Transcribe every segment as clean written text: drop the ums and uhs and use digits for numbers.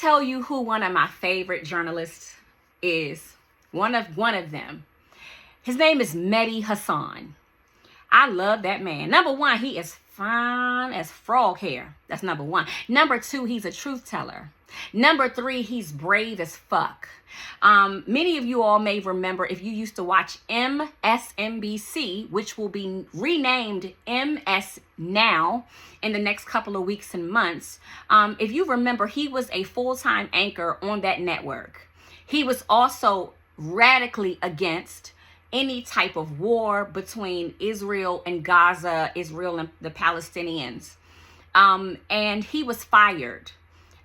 tell you who one of my favorite journalists is. One of them. His name is Mehdi Hasan. I love that man. Number one, he is fine as frog hair. That's number one. Number two, he's a truth teller. Number three, he's brave as fuck. Many of you all may remember, if you used to watch MSNBC, which will be renamed MS Now in the next couple of weeks and months. If you remember, he was a full-time anchor on that network. He was also radically against any type of war between Israel and Gaza, Israel and the Palestinians. And he was fired.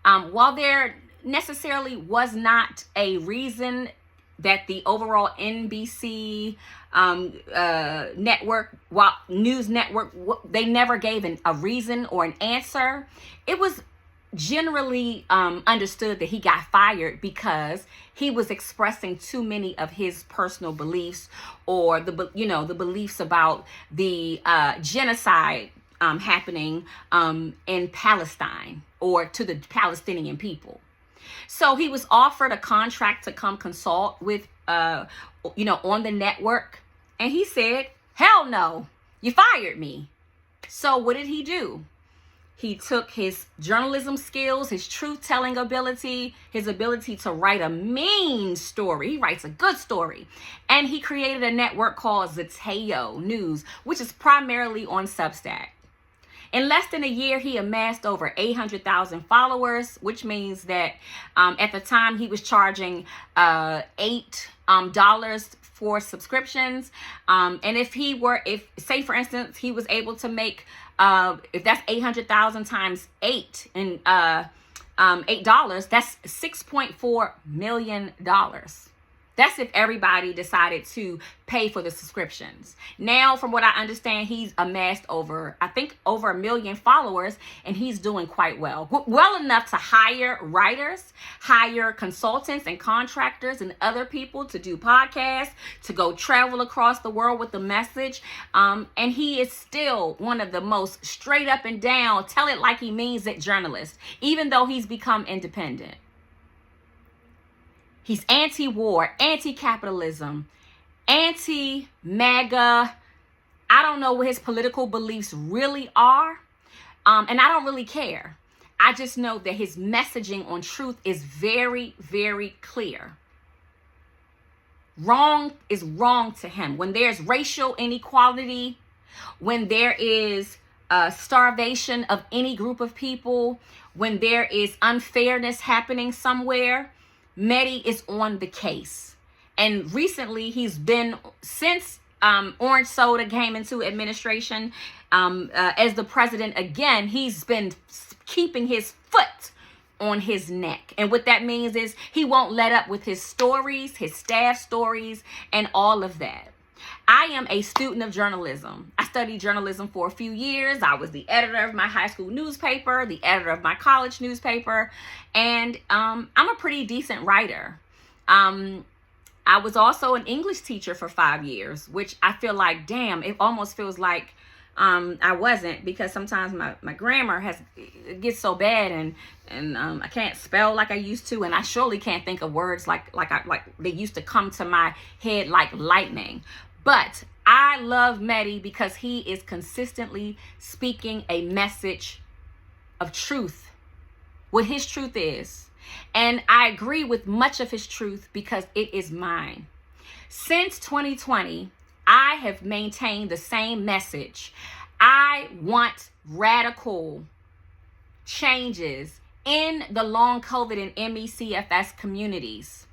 While there necessarily was not a reason that the overall NBC network, news network, they never gave a reason or an answer. It was generally understood that he got fired because he was expressing too many of his personal beliefs, or the beliefs about the genocide happening in Palestine, or to the Palestinian people. So he was offered a contract to come consult with on the network, and he said, hell no, you fired me. So what did he do? He took his journalism skills, his truth-telling ability, his ability to write a mean story. He writes a good story. And he created a network called Zateo News, which is primarily on Substack. In less than a year, he amassed over 800,000 followers, which means that at the time he was charging $8 for subscriptions. And if say for instance, he was able to make, if that's 800,000 times 8 and $8, that's $6.4 million. That's if everybody decided to pay for the subscriptions. Now, from what I understand, he's amassed over 1 million followers, and he's doing quite well. Well enough to hire writers, hire consultants and contractors and other people to do podcasts, to go travel across the world with the message. And he is still one of the most straight up and down, tell it like he means it journalists, even though he's become independent. He's anti-war, anti-capitalism, anti-MAGA. I don't know what his political beliefs really are, and I don't really care. I just know that his messaging on truth is very, very clear. Wrong is wrong to him. When there's racial inequality, when there is starvation of any group of people, when there is unfairness happening somewhere, Mehdi is on the case. And recently he's been, since Orange Soda came into administration as the president again, he's been keeping his foot on his neck. And what that means is he won't let up with his stories, his staff stories, and all of that. I am a student of journalism. I studied journalism for a few years. I was the editor of my high school newspaper, the editor of my college newspaper, and I'm a pretty decent writer. I was also an English teacher for 5 years, which I feel like, damn, it almost feels like I wasn't, because sometimes my grammar gets so bad, and I can't spell like I used to, and I surely can't think of words like they used to come to my head like lightning. But I love Mehdi because he is consistently speaking a message of truth, what his truth is. And I agree with much of his truth because it is mine. Since 2020, I have maintained the same message. I want radical changes in the Long COVID and MECFS communities.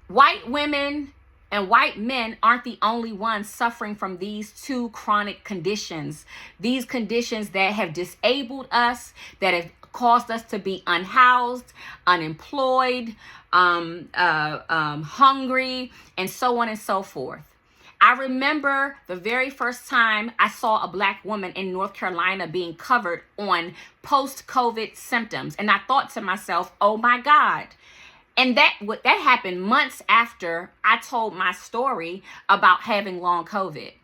White women and white men aren't the only ones suffering from these two chronic conditions. These conditions that have disabled us, that have caused us to be unhoused, unemployed, hungry, and so on and so forth. I remember the very first time I saw a Black woman in North Carolina being covered on post-COVID symptoms. And I thought to myself, oh my God. And that happened months after I told my story about having long COVID.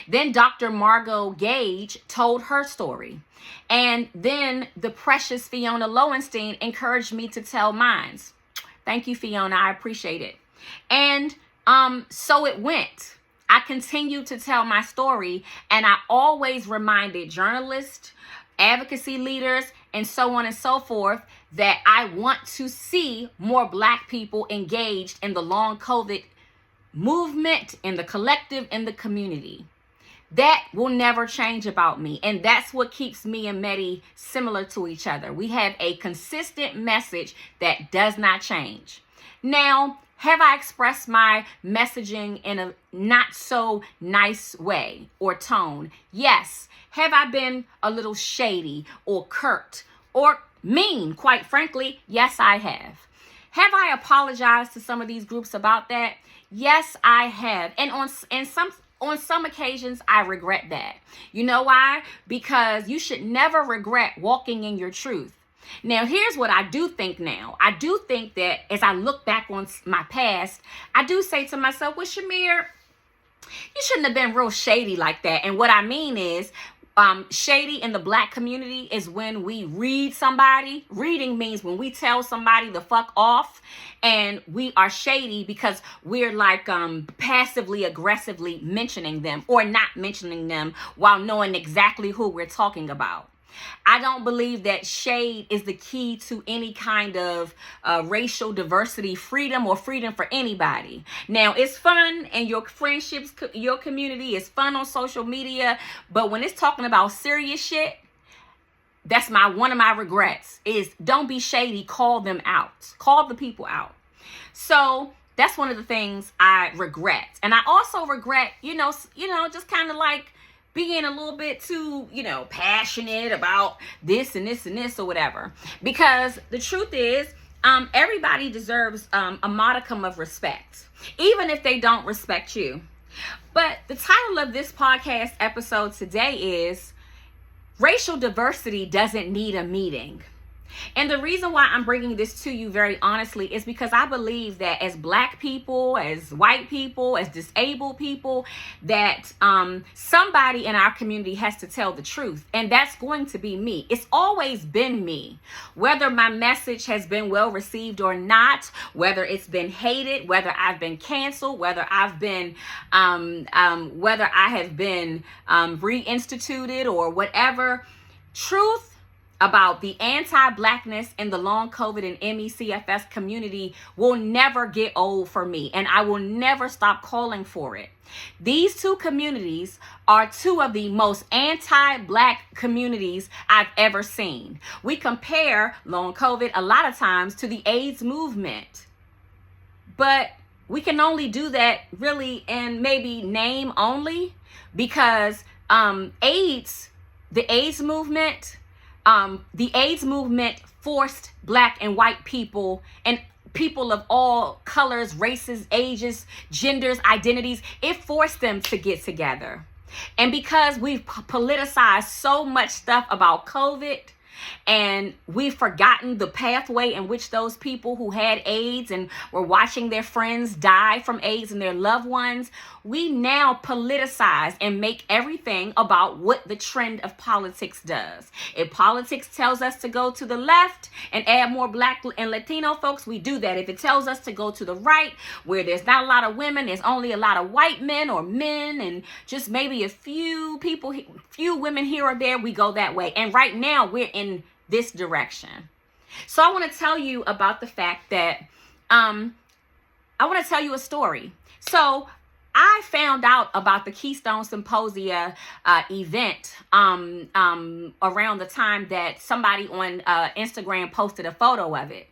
Then Dr. Margot Gage told her story. And then the precious Fiona Lowenstein encouraged me to tell mine. Thank you, Fiona. I appreciate it. And so it went. I continued to tell my story, and I always reminded journalists, advocacy leaders, and so on and so forth that I want to see more Black people engaged in the long COVID movement, in the collective, in the community. That will never change about me. And that's what keeps me and Medi similar to each other. We have a consistent message that does not change. Now, have I expressed my messaging in a not so nice way or tone? Yes. Have I been a little shady or curt or mean? Quite frankly, yes, I have. Have I apologized to some of these groups about that? Yes, I have. And on some occasions, I regret that. You know why? Because you should never regret walking in your truth. Now, here's what I do think now. I do think that as I look back on my past, I do say to myself, well, Shamir, you shouldn't have been real shady like that. And what I mean is, shady in the Black community is when we read somebody. Reading means when we tell somebody to fuck off, and we are shady because we're like passively aggressively mentioning them or not mentioning them while knowing exactly who we're talking about. I don't believe that shade is the key to any kind of racial diversity, freedom, or freedom for anybody. Now, it's fun and your friendships, your community is fun on social media. But when it's talking about serious shit, that's one of my regrets is don't be shady. Call them out. Call the people out. So that's one of the things I regret. And I also regret, just kind of like being a little bit too, passionate about this and this and this or whatever. Because the truth is, everybody deserves a modicum of respect, even if they don't respect you. But the title of this podcast episode today is Racial Diversity Doesn't Need a Meeting. And the reason why I'm bringing this to you very honestly is because I believe that as Black people, as white people, as disabled people, that somebody in our community has to tell the truth. And that's going to be me. It's always been me. Whether my message has been well received or not, whether it's been hated, whether I've been canceled, whether I've been, whether I have been reinstituted or whatever, truth about the anti-Blackness in the Long COVID and MECFS community will never get old for me, and I will never stop calling for it. These two communities are two of the most anti-Black communities I've ever seen. We compare Long COVID a lot of times to the AIDS movement, but we can only do that really in maybe name only because the AIDS movement forced Black and white people and people of all colors, races, ages, genders, identities. It forced them to get together. And because we've politicized so much stuff about COVID, and we've forgotten the pathway in which those people who had AIDS and were watching their friends die from AIDS and their loved ones, we now politicize and make everything about what the trend of politics does. If politics tells us to go to the left and add more Black and Latino folks, we do that. If it tells us to go to the right, where there's not a lot of women, there's only a lot of white men or men and just maybe a few women here or there, we go that way. And right now we're in this direction. So I want to tell you about the fact that I want to tell you a story. So I found out about the Keystone Symposia event around the time that somebody on Instagram posted a photo of it.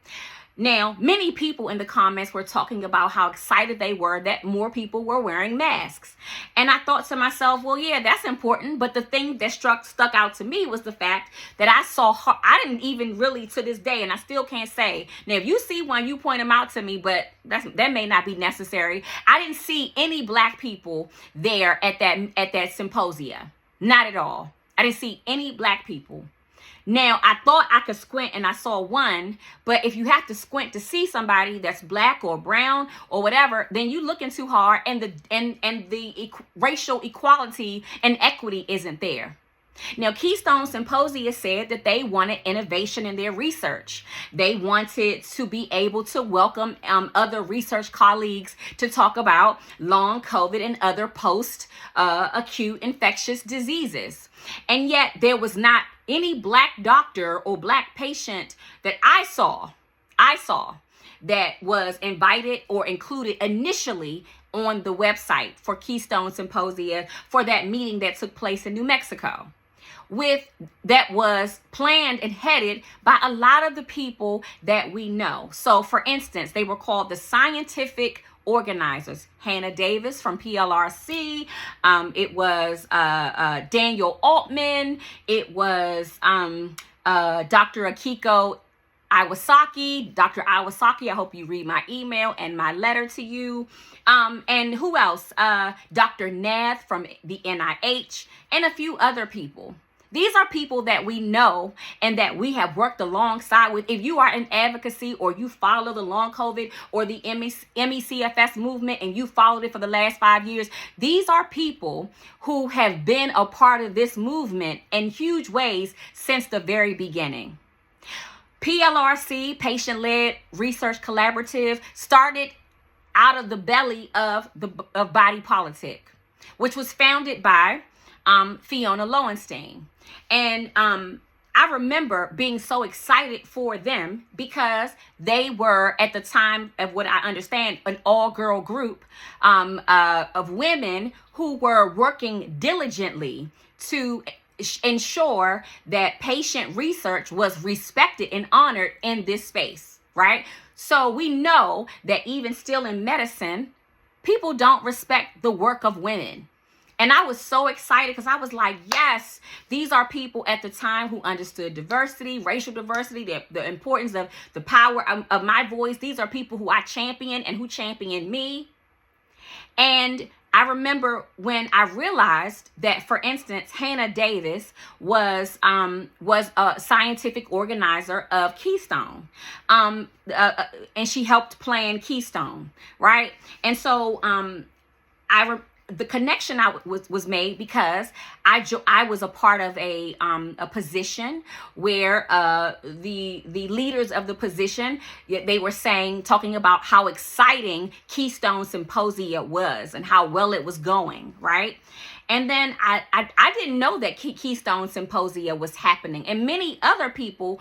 Now, many people in the comments were talking about how excited they were that more people were wearing masks. And I thought to myself, well, yeah, that's important. But the thing that stuck out to me was the fact that I didn't even really to this day, and I still can't say. Now, if you see one, you point them out to me, but that may not be necessary. I didn't see any Black people there at that symposia. Not at all. I didn't see any Black people. Now, I thought I could squint and I saw one, but if you have to squint to see somebody that's black or brown or whatever, then you looking too hard, and the racial equality and equity isn't there. Now, Keystone Symposia said that they wanted innovation in their research. They wanted to be able to welcome other research colleagues to talk about long COVID and other post-acute infectious diseases. And yet there was not any black doctor or black patient that I saw that was invited or included initially on the website for Keystone Symposia for that meeting that took place in New Mexico. That was planned and headed by a lot of the people that we know. So, for instance, they were called the scientific organizers. Hannah Davis from PLRC. It was Daniel Altman. It was Dr. Akiko Iwasaki. Dr. Iwasaki, I hope you read my email and my letter to you. And who else? Dr. Nath from the NIH and a few other people. These are people that we know and that we have worked alongside with. If you are in advocacy or you follow the Long COVID or the MECFS movement and you followed it for the last 5 years, these are people who have been a part of this movement in huge ways since the very beginning. PLRC, Patient-Led Research Collaborative, started out of the belly of Body Politic, which was founded by Fiona Lowenstein. And I remember being so excited for them because they were, at the time of what I understand, an all-girl group of women who were working diligently to ensure that patient research was respected and honored in this space, right? So we know that even still in medicine, people don't respect the work of women. And I was so excited because I was like, yes, these are people at the time who understood diversity, racial diversity, the importance of the power of my voice. These are people who I champion and who champion me. And I remember when I realized that, for instance, Hannah Davis was a scientific organizer of Keystone, and she helped plan Keystone, right? And so the connection was made because I was a part of a position where the leaders of the position, they were talking about how exciting Keystone Symposia was and how well it was going, right? And then I didn't know that Keystone Symposia was happening, and many other people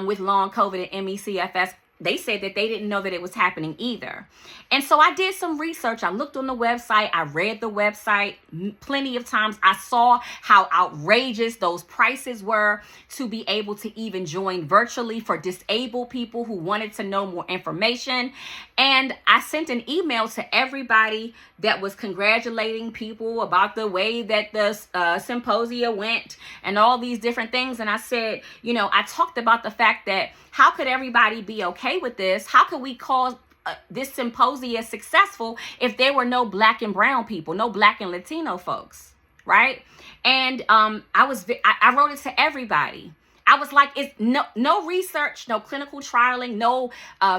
with Long COVID and MECFS, they said that they didn't know that it was happening either. And so I did some research. I looked on the website. I read the website plenty of times. I saw how outrageous those prices were to be able to even join virtually for disabled people who wanted to know more information. And I sent an email to everybody that was congratulating people about the way that the symposia went and all these different things. And I said, I talked about the fact that how could everybody be okay with this? How could we call this symposia successful if there were no black and brown people, no black and Latino folks, right? And I wrote it to everybody. I was like, it's no research, no clinical trialing, no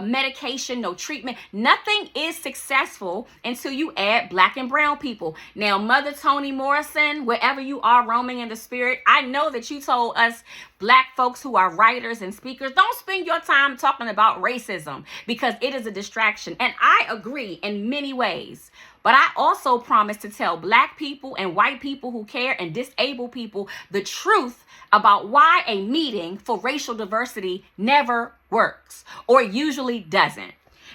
medication, no treatment. Nothing is successful until you add black and brown people. Now, Mother Toni Morrison, wherever you are roaming in the spirit, I know that you told us black folks who are writers and speakers, don't spend your time talking about racism because it is a distraction. And I agree in many ways. But I also promise to tell black people and white people who care and disabled people the truth about why a meeting for racial diversity never works or usually doesn't.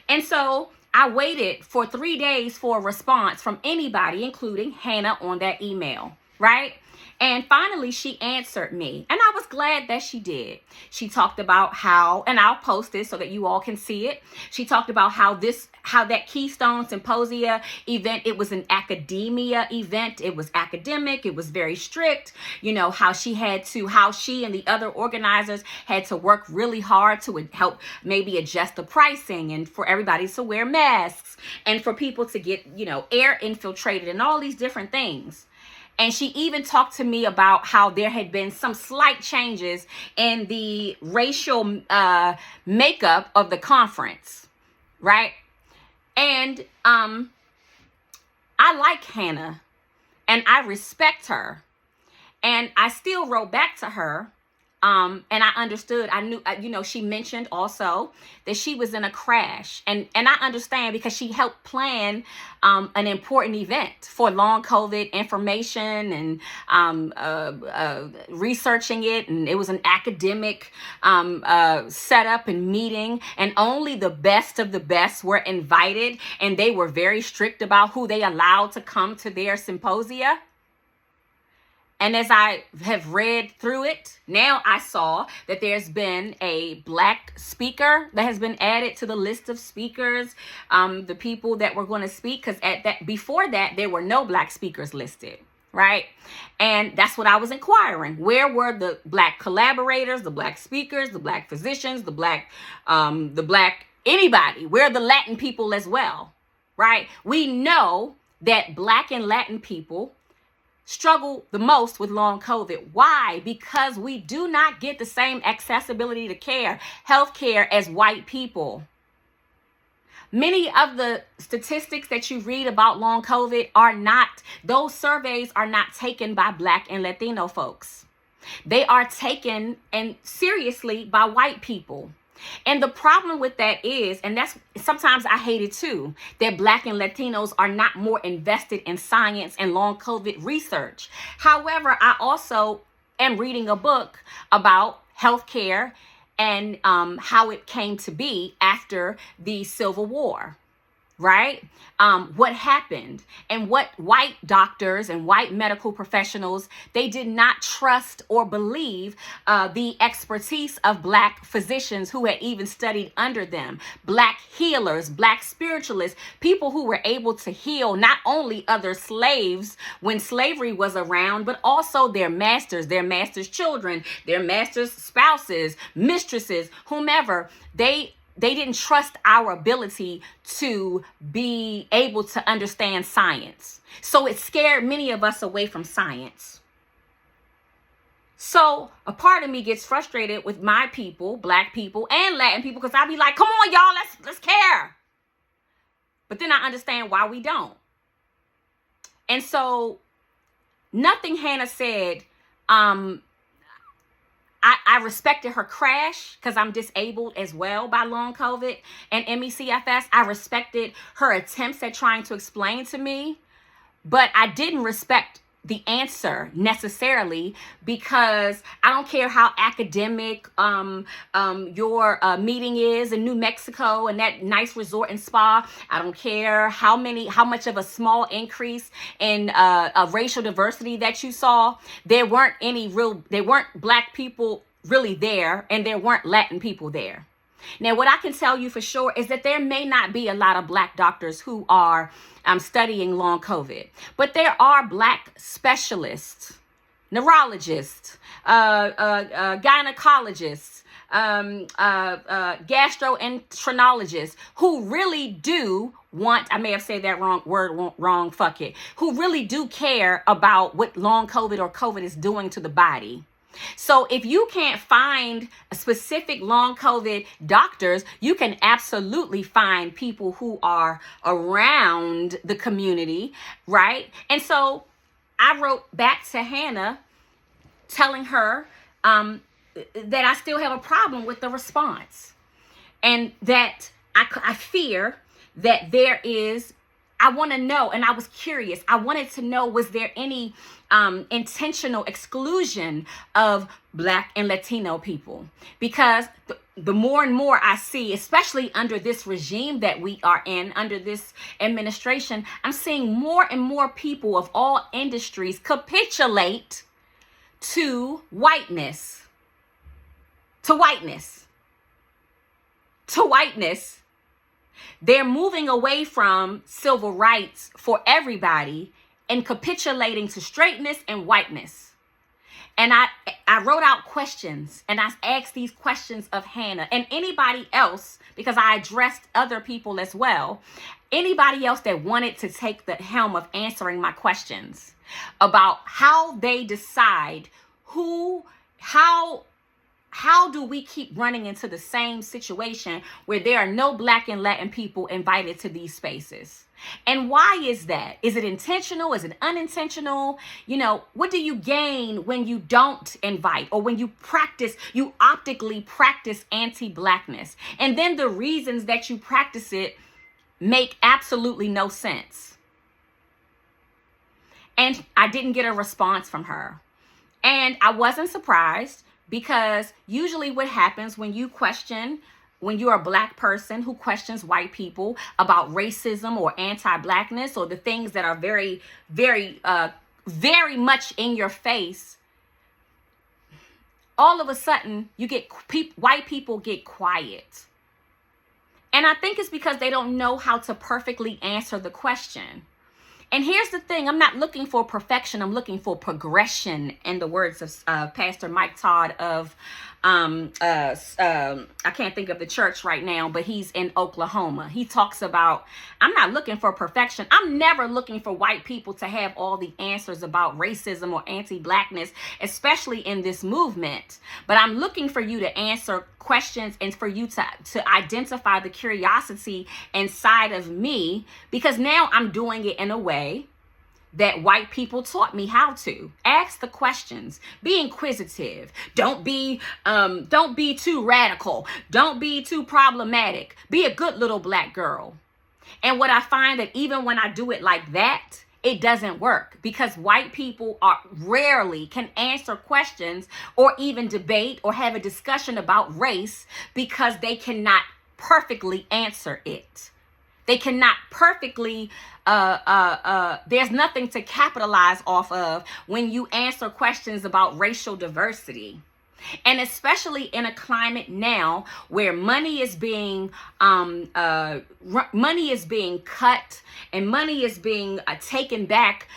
And so I waited for 3 days for a response from anybody, including Hannah on that email, right? And finally, she answered me, and I was glad that she did. She talked about how, and I'll post this so that you all can see it. She talked about how that Keystone Symposia event, it was an academia event. It was academic. It was very strict. How she and the other organizers had to work really hard to help maybe adjust the pricing and for everybody to wear masks and for people to get, air infiltrated and all these different things. And she even talked to me about how there had been some slight changes in the racial makeup of the conference, right? And I like Hannah and I respect her. And I still wrote back to her. And I understood, I knew, she mentioned also that she was in a crash. And I understand because she helped plan an important event for long COVID information and researching it. And it was an academic setup and meeting. And only the best of the best were invited. And they were very strict about who they allowed to come to their symposia. And as I have read through it, now I saw that there's been a Black speaker that has been added to the list of speakers, the people that were going to speak, because before that, there were no Black speakers listed, right? And that's what I was inquiring. Where were the Black collaborators, the Black speakers, the Black physicians, the Black anybody? Where are the Latin people as well, right? We know that Black and Latin people struggle the most with long COVID. Why? Because we do not get the same accessibility to care, health care, as white people. Many of the statistics that you read about long COVID those surveys are not taken by Black and Latino folks. They are taken and seriously by white people. And the problem with that is, and that's sometimes I hate it too, that Black and Latinos are not more invested in science and long COVID research. However, I also am reading a book about healthcare and how it came to be after the Civil War. Right? What happened and what white doctors and white medical professionals, they did not trust or believe the expertise of Black physicians who had even studied under them, Black healers, Black spiritualists, people who were able to heal not only other slaves when slavery was around, but also their masters' children, their masters' spouses, mistresses, whomever. They didn't trust our ability to be able to understand science. So it scared many of us away from science. So a part of me gets frustrated with my people, Black people and Latin people, because I be like, come on, y'all, let's care. But then I understand why we don't. And so nothing Hannah said, I respected her crash because I'm disabled as well by long COVID and MECFS. I respected her attempts at trying to explain to me, but I didn't respect the answer necessarily, because I don't care how academic your meeting is in New Mexico and that nice resort and spa. I don't care how much of a small increase in racial diversity that you saw. There weren't Black people really there, and there weren't Latin people there. Now, what I can tell you for sure is that there may not be a lot of Black doctors who are studying long COVID, but there are Black specialists, neurologists, gynecologists, gastroenterologists who really do want, I may have said that wrong, fuck it, who really do care about what long COVID or COVID is doing to the body. So if you can't find specific long COVID doctors, you can absolutely find people who are around the community, right? And so I wrote back to Hannah telling her that I still have a problem with the response, and that I fear that there is, I want to know, and I was curious, I wanted to know, was there any intentional exclusion of Black and Latino people? Because the more and more I see, especially under this regime that we are in, under this administration, I'm seeing more and more people of all industries capitulate to whiteness. They're moving away from civil rights for everybody and capitulating to straightness and whiteness. And I wrote out questions, and I asked these questions of Hannah and anybody else, because I addressed other people as well. Anybody else that wanted to take the helm of answering my questions about how they decide how do we keep running into the same situation where there are no Black and Latin people invited to these spaces? And why is that? Is it intentional? Is it unintentional? You know, what do you gain when you don't invite, or when you optically practice anti-Blackness? And then the reasons that you practice it make absolutely no sense. And I didn't get a response from her. And I wasn't surprised, because usually what happens when you're a Black person who questions white people about racism or anti-Blackness, or the things that are very, very, very much in your face, all of a sudden you get white people get quiet. And I think it's because they don't know how to perfectly answer the question. And here's the thing, I'm not looking for perfection, I'm looking for progression, in the words of Pastor Mike Todd of, I can't think of the church right now, but he's in Oklahoma. He talks about, I'm not looking for perfection. I'm never looking for white people to have all the answers about racism or anti-Blackness, especially in this movement. But I'm looking for you to answer questions and for you to identify the curiosity inside of me, because now I'm doing it in a way that white people taught me how to. Ask the questions, be inquisitive, don't be too radical, don't be too problematic, be a good little Black girl. And what I find that even when I do it like that, it doesn't work, because white people rarely can answer questions or even debate or have a discussion about race, because they cannot perfectly answer it. They cannot perfectly, there's nothing to capitalize off of when you answer questions about racial diversity. And especially in a climate now where money is being cut, and money is being taken back,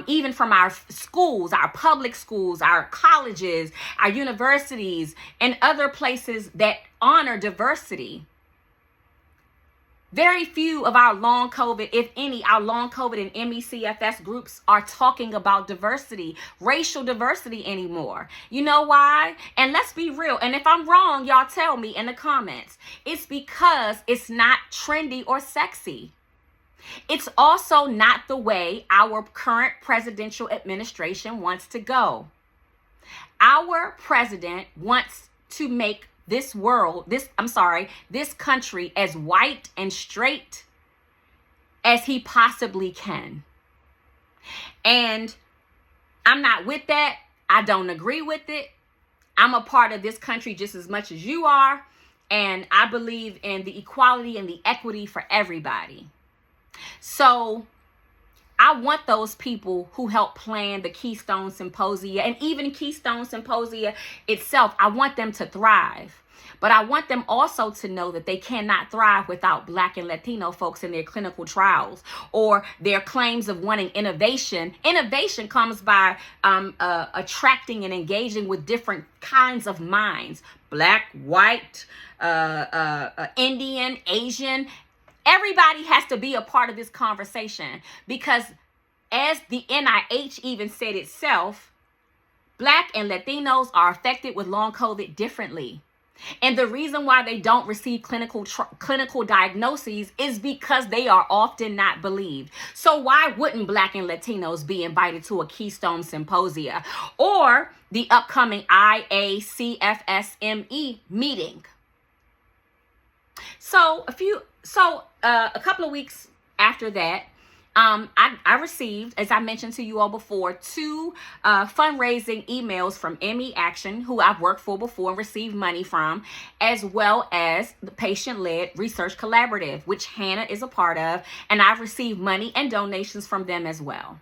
even from our schools, our public schools, our colleges, our universities, and other places that honor diversity. Very few of our long COVID, if any, our long COVID and MECFS groups are talking about diversity, racial diversity anymore. You know why? And let's be real. And if I'm wrong, y'all tell me in the comments. It's because it's not trendy or sexy. It's also not the way our current presidential administration wants to go. Our president wants to make this country as white and straight as he possibly can. And I'm not with that. I don't agree with it. I'm a part of this country just as much as you are. And I believe in the equality and the equity for everybody. So I want those people who helped plan the Keystone Symposia, and even Keystone Symposia itself, I want them to thrive. But I want them also to know that they cannot thrive without Black and Latino folks in their clinical trials or their claims of wanting innovation. Innovation comes by attracting and engaging with different kinds of minds. Black, white, Indian, Asian. Everybody has to be a part of this conversation, because as the NIH even said itself, Black and Latinos are affected with long COVID differently. And the reason why they don't receive clinical diagnoses is because they are often not believed. So why wouldn't Black and Latinos be invited to a Keystone Symposia or the upcoming IACFSME meeting? So a couple of weeks after that, I received, as I mentioned to you all before, 2 fundraising emails from ME Action, who I've worked for before and received money from, as well as the Patient-Led Research Collaborative, which Hannah is a part of, and I've received money and donations from them as well.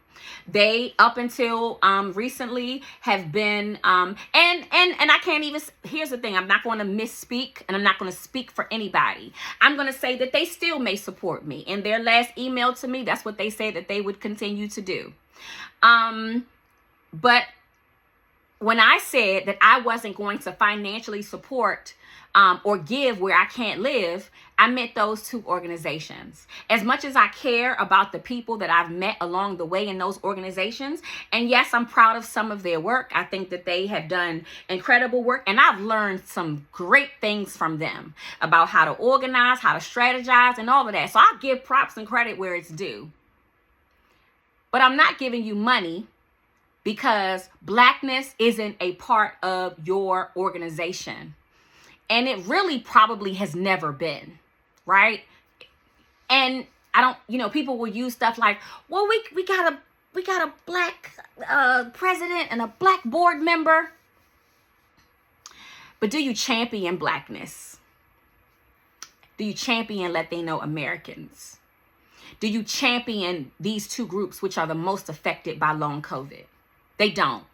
They, up until recently, have been and I can't even, here's the thing, I'm not going to misspeak, and I'm not going to speak for anybody. I'm going to say that they still may support me. In their last email to me, that's what they said that they would continue to do. But when I said that I wasn't going to financially support or give where I can't live, I meant those two organizations. As much as I care about the people that I've met along the way in those organizations, and yes, I'm proud of some of their work. I think that they have done incredible work, and I've learned some great things from them about how to organize, how to strategize, and all of that. So I give props and credit where it's due. But I'm not giving you money because Blackness isn't a part of your organization. And it really probably has never been, right? And I don't, people will use stuff like, well, we got a Black president and a Black board member. But do you champion Blackness? Do you champion Latino Americans? Do you champion these two groups, which are the most affected by long COVID? They don't.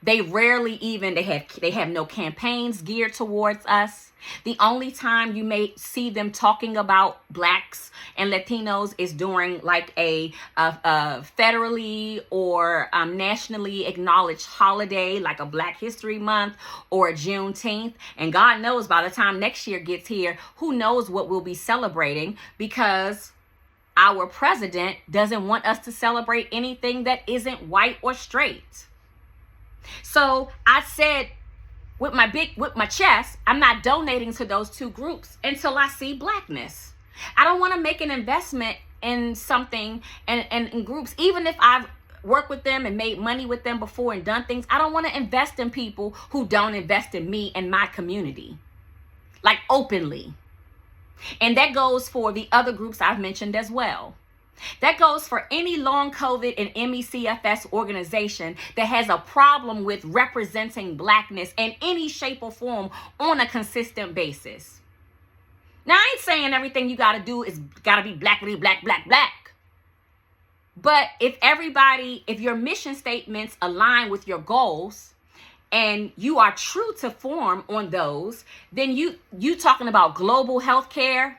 They rarely even, they have no campaigns geared towards us. The only time you may see them talking about Blacks and Latinos is during like a federally or nationally acknowledged holiday, like a Black History Month or a Juneteenth. And God knows by the time next year gets here, who knows what we'll be celebrating, because our president doesn't want us to celebrate anything that isn't white or straight. So I said with my chest, I'm not donating to those two groups until I see Blackness. I don't want to make an investment in something and in groups, even if I've worked with them and made money with them before and done things. I don't want to invest in people who don't invest in me and my community, like openly. And that goes for the other groups I've mentioned as well. That goes for any Long COVID and MECFS organization that has a problem with representing Blackness in any shape or form on a consistent basis. Now, I ain't saying everything you got to do is got to be black. But if your mission statements align with your goals and you are true to form on those, then you talking about global healthcare,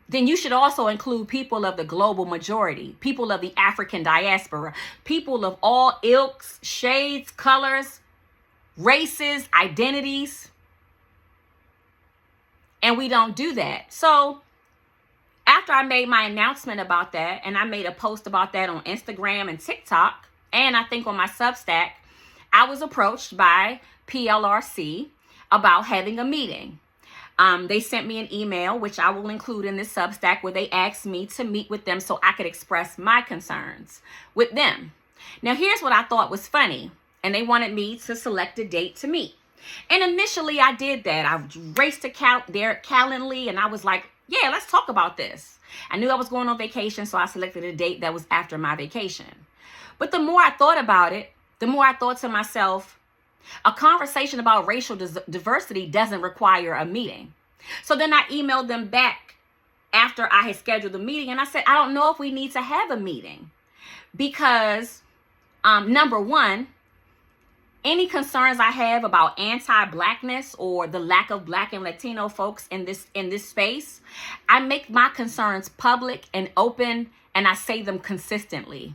then you should also include people of the global majority, people of the African diaspora, people of all ilks, shades, colors, races, identities. And we don't do that. So after I made my announcement about that, and I made a post about that on Instagram and TikTok, and I think on my Substack, I was approached by PLRC about having a meeting. They sent me an email, which I will include in this Substack, where they asked me to meet with them so I could express my concerns with them. Now, here's what I thought was funny. And they wanted me to select a date to meet. And initially I did that. I raced to their Calendly and I was like, yeah, let's talk about this. I knew I was going on vacation, so I selected a date that was after my vacation. But the more I thought about it, the more I thought to myself, a conversation about racial diversity doesn't require a meeting. So then I emailed them back after I had scheduled the meeting and I said, I don't know if we need to have a meeting because, number one, any concerns I have about anti-Blackness or the lack of Black and Latino folks in this space, I make my concerns public and open and I say them consistently.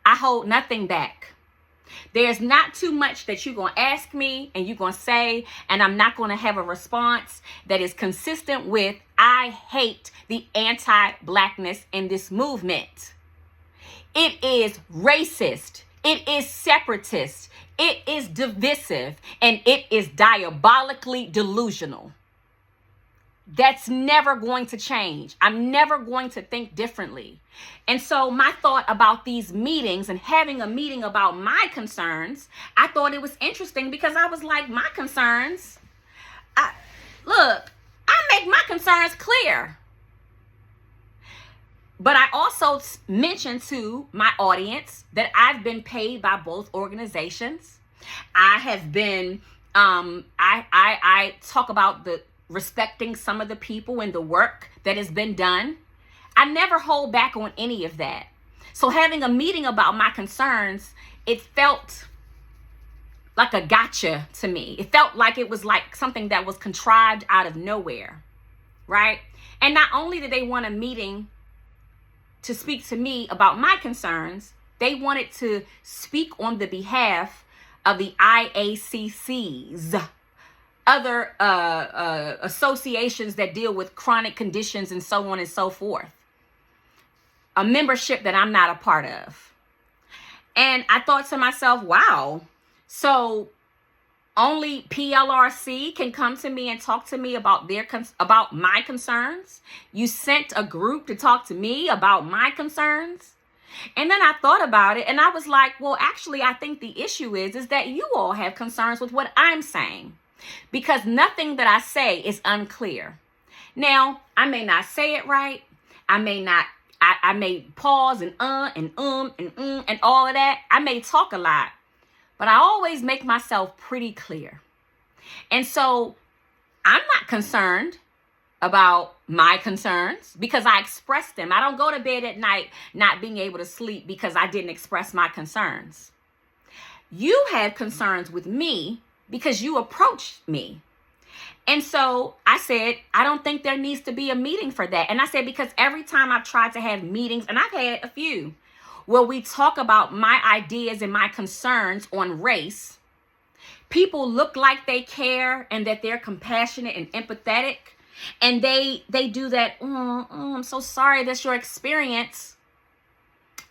I hold nothing back. There's not too much that you're going to ask me and you're going to say, and I'm not going to have a response that is consistent with, I hate the anti-Blackness in this movement. It is racist. It is separatist. It is divisive. And it is diabolically delusional. That's never going to change. I'm never going to think differently. And so my thought about these meetings and having a meeting about my concerns, I thought it was interesting because I was like, my concerns, I make my concerns clear. But I also mentioned to my audience that I've been paid by both organizations. I have been, I talk about the respecting some of the people and the work that has been done. I never hold back on any of that. So having a meeting about my concerns, it felt like a gotcha to me. It felt like it was like something that was contrived out of nowhere, right? And not only did they want a meeting to speak to me about my concerns, they wanted to speak on the behalf of the IACCs, other associations that deal with chronic conditions and so on and so forth. A membership that I'm not a part of. And I thought to myself, wow, so only PLRC can come to me and talk to me about about my concerns. You sent a group to talk to me about my concerns. And then I thought about it and I was like, well, actually, I think the issue is that you all have concerns with what I'm saying, because nothing that I say is unclear. Now, I may not say it right. I may pause and and all of that. I may talk a lot, but I always make myself pretty clear. And so I'm not concerned about my concerns because I express them. I don't go to bed at night not being able to sleep because I didn't express my concerns. You had concerns with me because you approached me. And so I said, I don't think there needs to be a meeting for that. And I said, because every time I've tried to have meetings, and I've had a few, where we talk about my ideas and my concerns on race, people look like they care and that they're compassionate and empathetic. And they do that, I'm so sorry, that's your experience.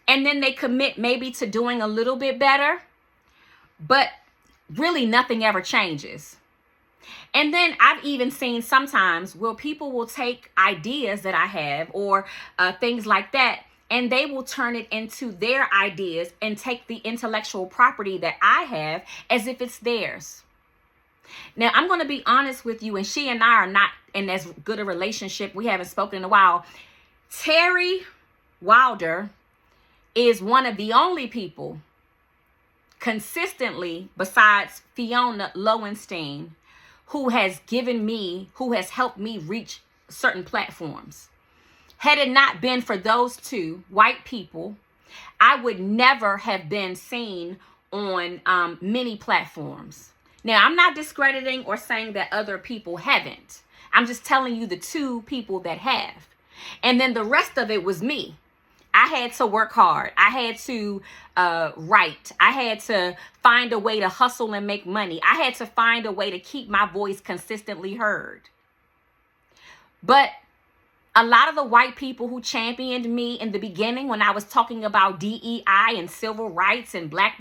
And then they commit maybe to doing a little bit better, but really nothing ever changes. And then I've even seen sometimes where people will take ideas that I have or things like that, and they will turn it into their ideas and take the intellectual property that I have as if it's theirs. Now, I'm going to be honest with you, and she and I are not in as good a relationship. We haven't spoken in a while. Terry Wilder is one of the only people consistently, besides Fiona Lowenstein, who has helped me reach certain platforms. Had it not been for those two white people, I would never have been seen on many platforms. Now, I'm not discrediting or saying that other people haven't. I'm just telling you the two people that have. And then the rest of it was me. I had to work hard. I had to write. I had to find a way to hustle and make money. I had to find a way to keep my voice consistently heard. But a lot of the white people who championed me in the beginning when I was talking about DEI and civil rights and black,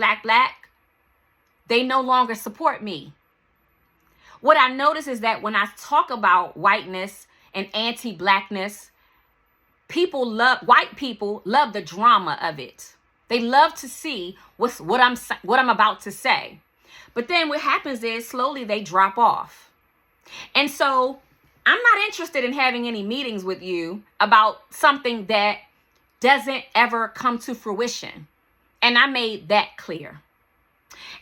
they no longer support me. What I notice is that when I talk about whiteness and anti-blackness, white people love the drama of it. They love to see what I'm about to say. But then what happens is slowly they drop off. And so I'm not interested in having any meetings with you about something that doesn't ever come to fruition. And I made that clear.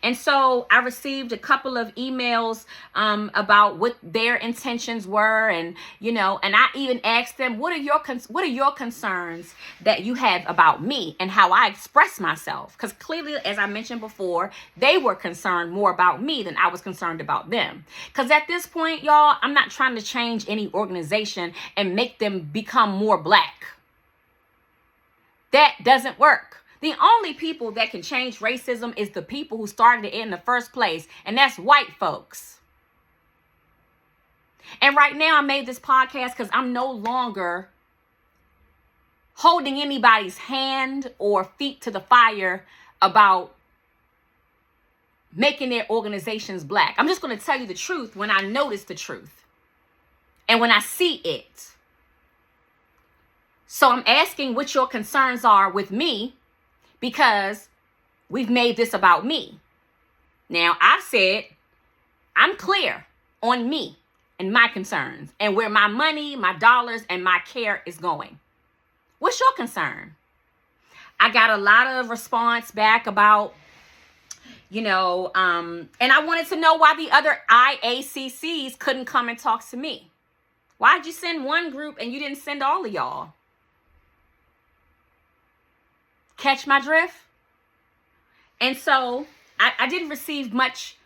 And so I received a couple of emails about what their intentions were, and and I even asked them, what are your concerns that you have about me and how I express myself? Because clearly, as I mentioned before, they were concerned more about me than I was concerned about them. Because at this point, y'all, I'm not trying to change any organization and make them become more black. That doesn't work. The only people that can change racism is the people who started it in the first place, and that's white folks. And right now I made this podcast because I'm no longer holding anybody's hand or feet to the fire about making their organizations black. I'm just going to tell you the truth when I notice the truth and when I see it. So I'm asking what your concerns are with me, because we've made this about me. Now, I've said I'm clear on me and my concerns and where my money, my dollars, and my care is going. What's your concern? I got a lot of response back about, and I wanted to know why the other IACCs couldn't come and talk to me. Why'd you send one group and you didn't send all of y'all? Catch my drift? And so I didn't receive much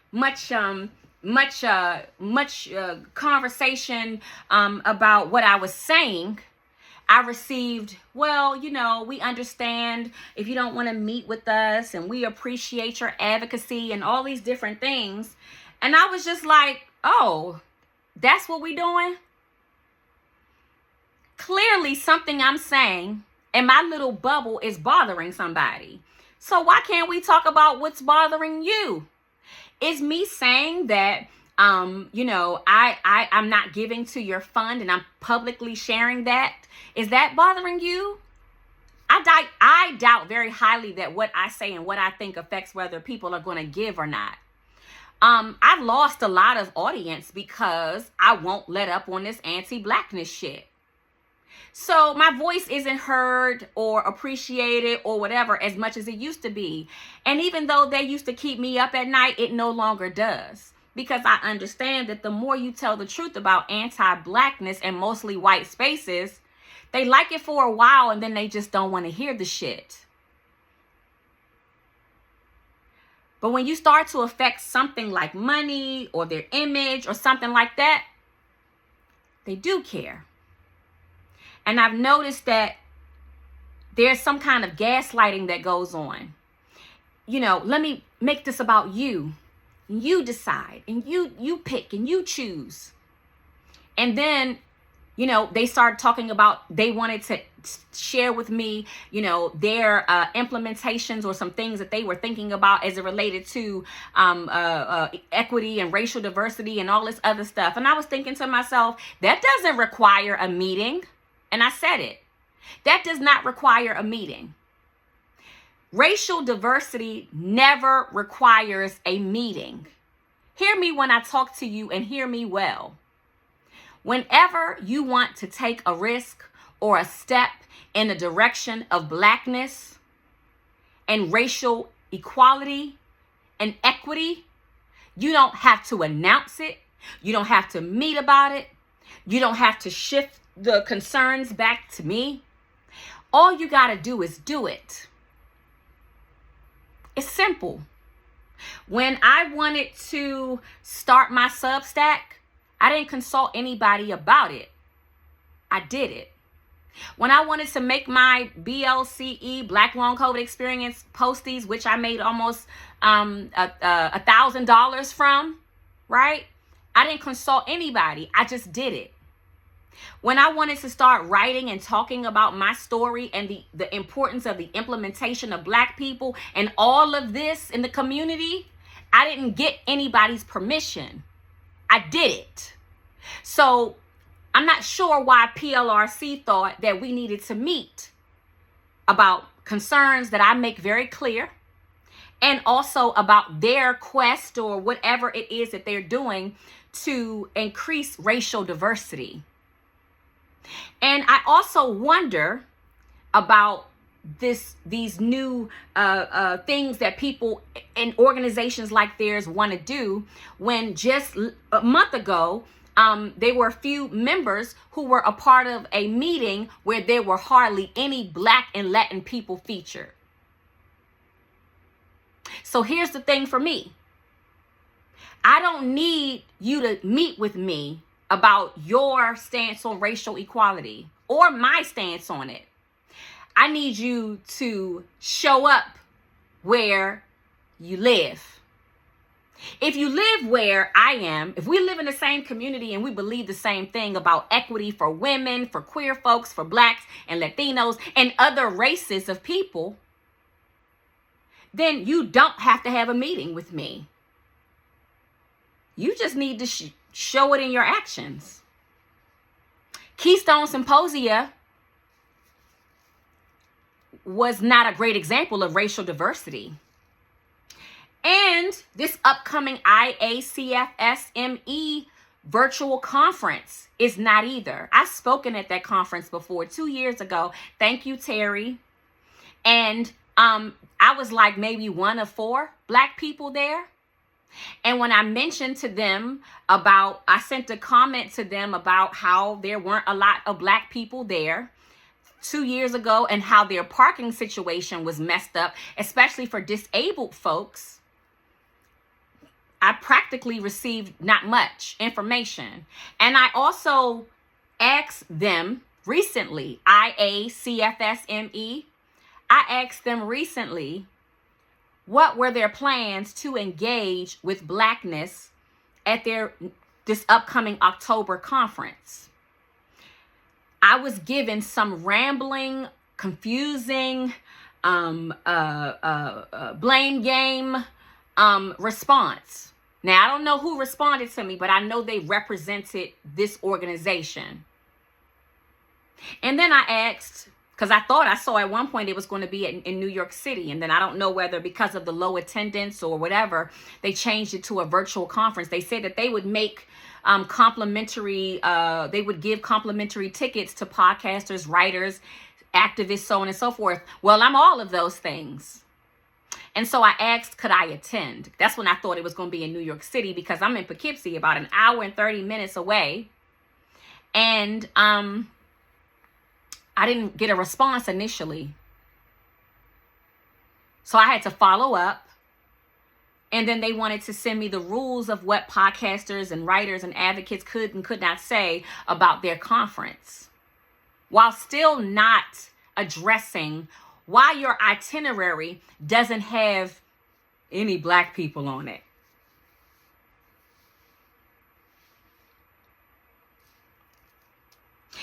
conversation about what I was saying. I received, well, we understand if you don't want to meet with us, and we appreciate your advocacy and all these different things. And I was just like, oh, that's what we doing? Clearly something I'm saying in my little bubble is bothering somebody. So why can't we talk about what's bothering you? Is me saying that I'm not giving to your fund and I'm publicly sharing that, is that bothering you? I doubt very highly that what I say and what I think affects whether people are going to give or not. I've lost a lot of audience because I won't let up on this anti-blackness shit. So my voice isn't heard or appreciated or whatever as much as it used to be. And even though they used to keep me up at night, it no longer does. Because I understand that the more you tell the truth about anti-blackness and mostly white spaces, they like it for a while and then they just don't want to hear the shit. But when you start to affect something like money or their image or something like that, they do care. And I've noticed that there's some kind of gaslighting that goes on. Let me make this about you. You decide, and you pick, and you choose. And then, they started talking about, they wanted to share with me, their implementations or some things that they were thinking about as it related to equity and racial diversity and all this other stuff. And I was thinking to myself, that doesn't require a meeting. And I said it. That does not require a meeting. Racial diversity never requires a meeting. Hear me when I talk to you and hear me well. Whenever you want to take a risk or a step in the direction of blackness and racial equality and equity, you don't have to announce it. You don't have to meet about it. You don't have to shift the concerns back to me. All you got to do is do it. It's simple. When I wanted to start my Substack, I didn't consult anybody about it. I did it. When I wanted to make my BLCE, Black Long COVID Experience posties, which I made almost $1,000 from, right? I didn't consult anybody. I just did it. When I wanted to start writing and talking about my story and the importance of the implementation of Black people and all of this in the community, I didn't get anybody's permission. I did it. So I'm not sure why PLRC thought that we needed to meet about concerns that I make very clear, and also about their quest or whatever it is that they're doing to increase racial diversity. And I also wonder about these new things that people in organizations like theirs want to do, when just a month ago, there were a few members who were a part of a meeting where there were hardly any Black and Latin people featured. So here's the thing for me. I don't need you to meet with me about your stance on racial equality or my stance on it. I need you to show up where you live. If you live where I am, if we live in the same community and we believe the same thing about equity for women, for queer folks, for Blacks and Latinos and other races of people, then you don't have to have a meeting with me. You just need to show it in your actions. Keystone Symposia was not a great example of racial diversity. And this upcoming IACFSME virtual conference is not either. I've spoken at that conference before 2 years ago. Thank you, Terry. And I was like maybe one of 4 Black people there. And when I mentioned to them about, I sent a comment to them about how there weren't a lot of Black people there 2 years ago and how their parking situation was messed up, especially for disabled folks, I practically received not much information. And I also asked them recently, IACFSME, I asked them recently, what were their plans to engage with Blackness at this upcoming October conference? I was given some rambling, confusing, blame game response. Now, I don't know who responded to me, but I know they represented this organization. And then I asked, because I thought I saw at one point it was going to be in New York City. And then I don't know whether because of the low attendance or whatever, they changed it to a virtual conference. They said that they would make they would give complimentary tickets to podcasters, writers, activists, so on and so forth. Well, I'm all of those things. And so I asked, could I attend? That's when I thought it was going to be in New York City, because I'm in Poughkeepsie, about an hour and 30 minutes away. And I didn't get a response initially. So I had to follow up. And then they wanted to send me the rules of what podcasters and writers and advocates could and could not say about their conference, while still not addressing why your itinerary doesn't have any Black people on it.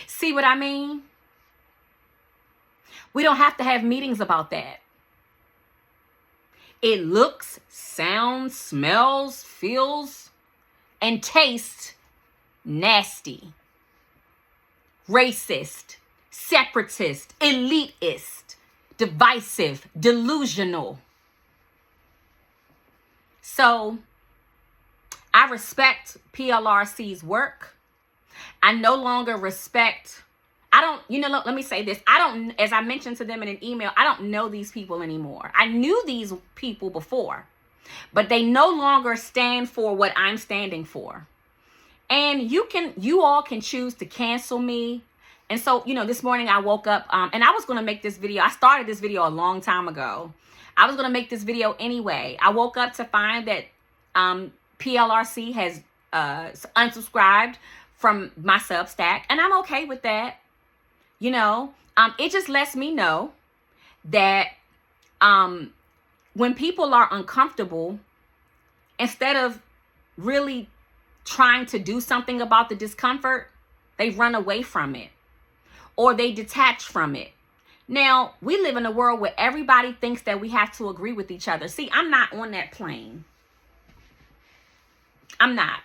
See what I mean? We don't have to have meetings about that. It looks, sounds, smells, feels, and tastes nasty, racist, separatist, elitist, divisive, delusional. So I respect PLRC's work. I no longer respect, let me say this. As I mentioned to them in an email, I don't know these people anymore. I knew these people before, but they no longer stand for what I'm standing for. And you all can choose to cancel me. And so, this morning I woke up and I was going to make this video. I started this video a long time ago. I was going to make this video anyway. I woke up to find that PLRC has unsubscribed from my Substack, and I'm okay with that. It just lets me know that when people are uncomfortable, instead of really trying to do something about the discomfort, they run away from it or they detach from it. Now, we live in a world where everybody thinks that we have to agree with each other. See, I'm not on that plane. I'm not.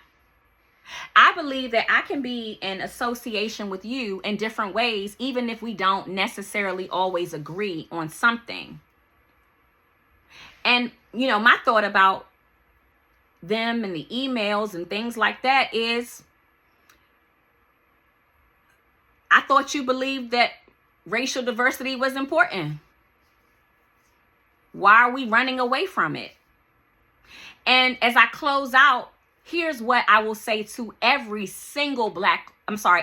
I believe that I can be in association with you in different ways, even if we don't necessarily always agree on something. And, my thought about them and the emails and things like that is, I thought you believed that racial diversity was important. Why are we running away from it? And as I close out, here's what I will say to every single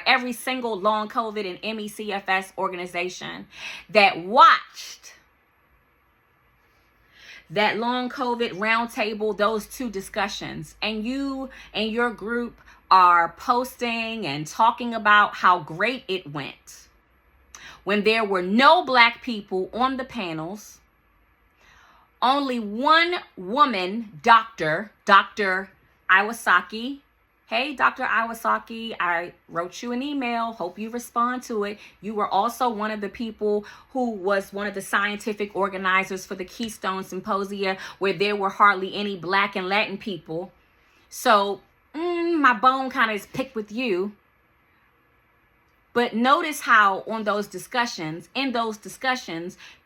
every single Long COVID and MECFS organization that watched that Long COVID roundtable, those two discussions, and you and your group are posting and talking about how great it went when there were no Black people on the panels, only one woman, Dr. Iwasaki. Hey, Dr. Iwasaki, I wrote you an email. Hope you respond to it. You were also one of the people who was one of the scientific organizers for the Keystone Symposia, where there were hardly any Black and Latin people. So my bone kind of is picked with you. But notice how in those discussions,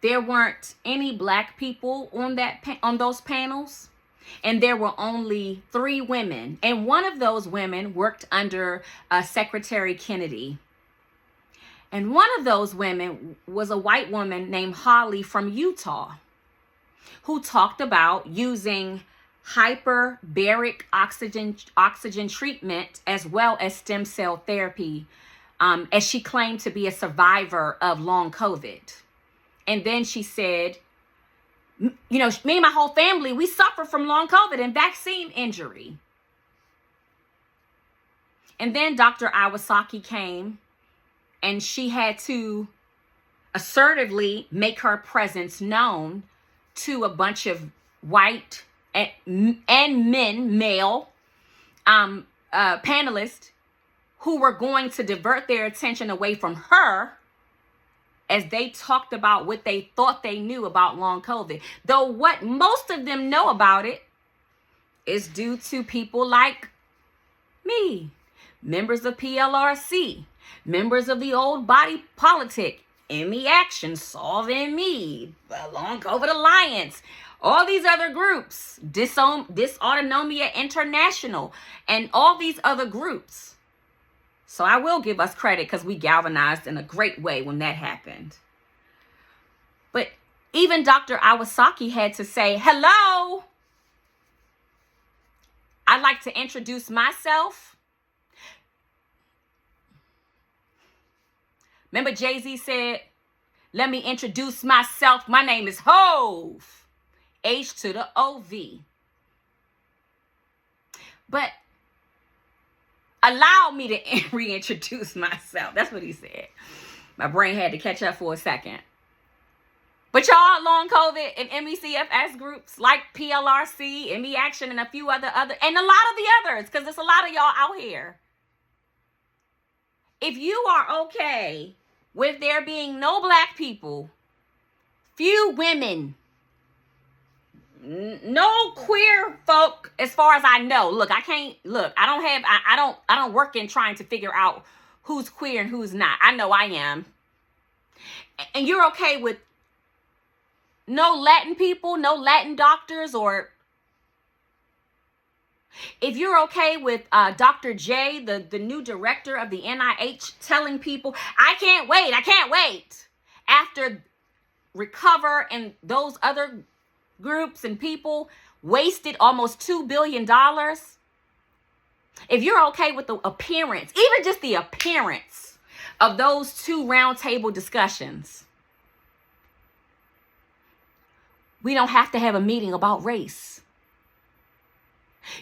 there weren't any Black people on those panels. And there were only 3 women. And one of those women worked under Secretary Kennedy. And one of those women was a white woman named Holly from Utah, who talked about using hyperbaric oxygen treatment as well as stem cell therapy, as she claimed to be a survivor of long COVID. And then she said, me and my whole family, we suffer from long COVID and vaccine injury. And then Dr. Iwasaki came and she had to assertively make her presence known to a bunch of white and male panelists who were going to divert their attention away from her as they talked about what they thought they knew about long COVID. Though what most of them know about it is due to people like me, members of PLRC, members of the old body politic, ME Action, Solve ME, the Long COVID Alliance, all these other groups, Dysautonomia International, and all these other groups. So I will give us credit because we galvanized in a great way when that happened. But even Dr. Iwasaki had to say, hello, I'd like to introduce myself. Remember Jay-Z said, let me introduce myself. My name is Hove, H to the O-V. But allow me to reintroduce myself. That's what he said. My brain had to catch up for a second. But y'all, Long COVID and MECFS groups like PLRC, ME Action, and a few other, and a lot of the others, because there's a lot of y'all out here. If you are okay with there being no black people, few women, no queer folk, as far as I know. Look, I don't work in trying to figure out who's queer and who's not. I know I am. And you're okay with no Latin people, no Latin doctors, or if you're okay with Dr. J, the new director of the NIH, telling people, I can't wait, after Recover and those other groups and people wasted almost $2 billion. If you're okay with the appearance, even just the appearance of those two roundtable discussions, we don't have to have a meeting about race.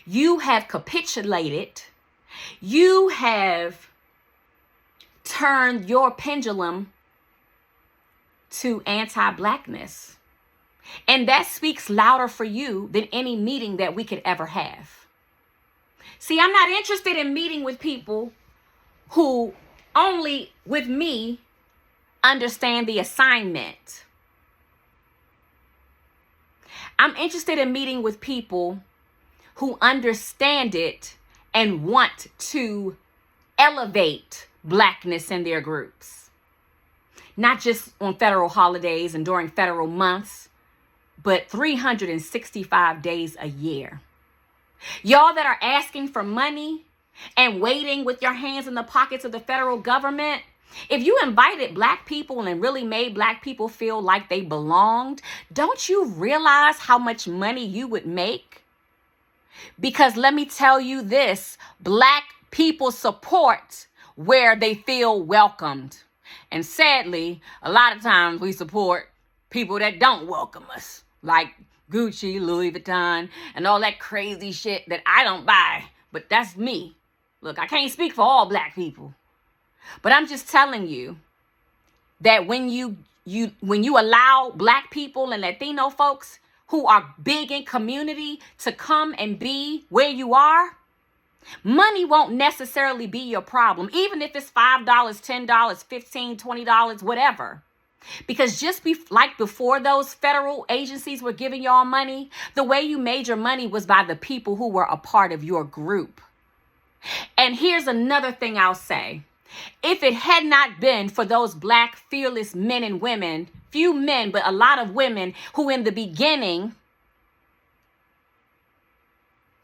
You have capitulated. You have turned your pendulum to anti-blackness. And that speaks louder for you than any meeting that we could ever have. See, I'm not interested in meeting with people who only, with me, understand the assignment. I'm interested in meeting with people who understand it and want to elevate blackness in their groups. Not just on federal holidays and during federal months, but 365 days a year. Y'all that are asking for money and waiting with your hands in the pockets of the federal government, if you invited black people and really made black people feel like they belonged, don't you realize how much money you would make? Because let me tell you this, black people support where they feel welcomed. And sadly, a lot of times we support people that don't welcome us, like Gucci, Louis Vuitton, and all that crazy shit that I don't buy. But that's me. Look, I can't speak for all black people. But I'm just telling you that when you allow black people and Latino folks who are big in community to come and be where you are, money won't necessarily be your problem, even if it's $5, $10, $15, $20, whatever. Because just like before those federal agencies were giving y'all money, the way you made your money was by the people who were a part of your group. And here's another thing I'll say. If it had not been for those black fearless men and women, few men, but a lot of women who in the beginning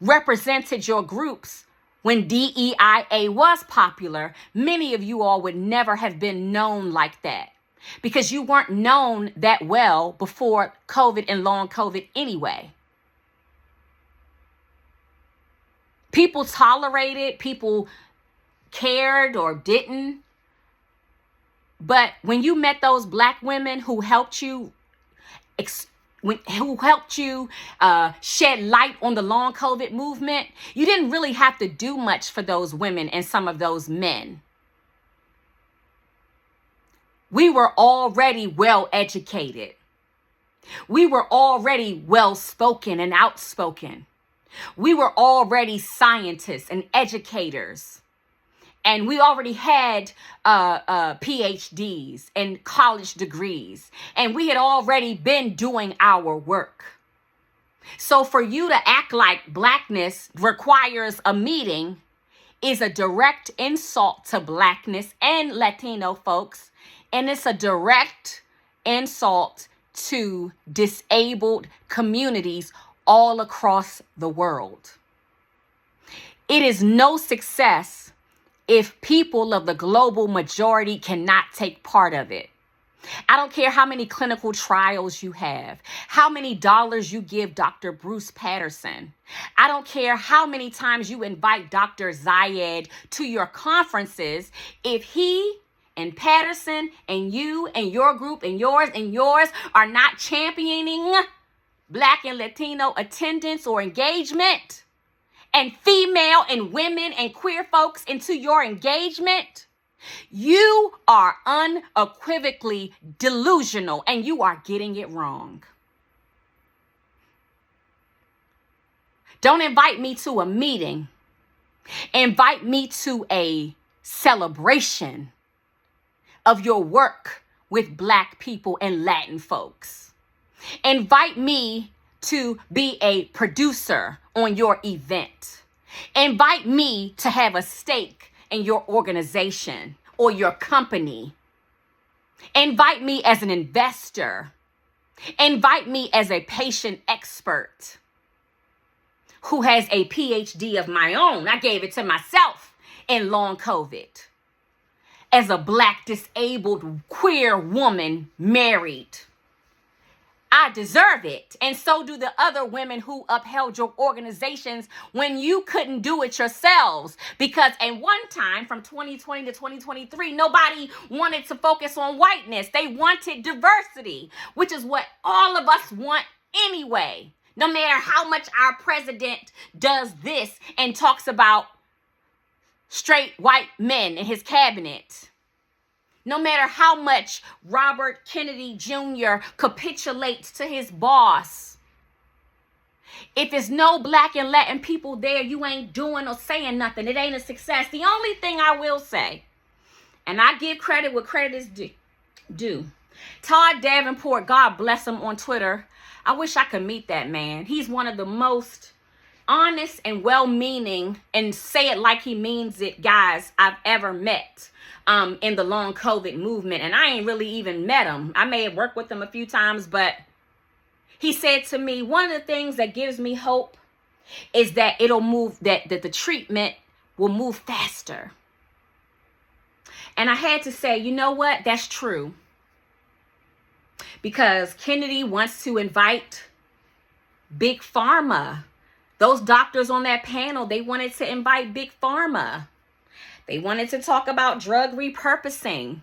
represented your groups when DEIA was popular, many of you all would never have been known like that because you weren't known that well before COVID and long COVID anyway. People tolerated, people cared or didn't. But when you met those black women who helped you shed light on the long COVID movement, you didn't really have to do much for those women and some of those men. We were already well educated. We were already well spoken and outspoken. We were already scientists and educators. And we already had PhDs and college degrees. And we had already been doing our work. So for you to act like blackness requires a meeting is a direct insult to blackness and Latino folks. And it's a direct insult to disabled communities all across the world. It is no success if people of the global majority cannot take part of it. I don't care how many clinical trials you have, how many dollars you give Dr. Bruce Patterson. I don't care how many times you invite Dr. Zayed to your conferences. If he and Patterson and you and your group and yours are not championing Black and Latino attendance or engagement and female and women and queer folks into your engagement, you are unequivocally delusional and you are getting it wrong. Don't invite me to a meeting. Invite me to a celebration of your work with Black people and Latin folks. Invite me to be a producer on your event. Invite me to have a stake in your organization or your company. Invite me as an investor. Invite me as a patient expert who has a PhD of my own. I gave it to myself in Long COVID. As a Black disabled queer woman married. I deserve it. And so do the other women who upheld your organizations when you couldn't do it yourselves. Because at one time, from 2020 to 2023, nobody wanted to focus on whiteness. They wanted diversity, which is what all of us want anyway. No matter how much our president does this and talks about straight white men in his cabinet. No matter how much Robert Kennedy Jr. capitulates to his boss. If there's no Black and Latin people there, you ain't doing or saying nothing. It ain't a success. The only thing I will say, and I give credit where credit is due. Todd Davenport, God bless him, on Twitter. I wish I could meet that man. He's one of the most honest and well-meaning and say it like he means it guys I've ever met. In the Long COVID movement. And I ain't really even met him. I may have worked with him a few times, but he said to me, one of the things that gives me hope is that it'll move, that the treatment will move faster. And I had to say, you know what? That's true. Because Kennedy wants to invite Big Pharma. Those doctors on that panel, they wanted to invite Big Pharma. They wanted to talk about drug repurposing.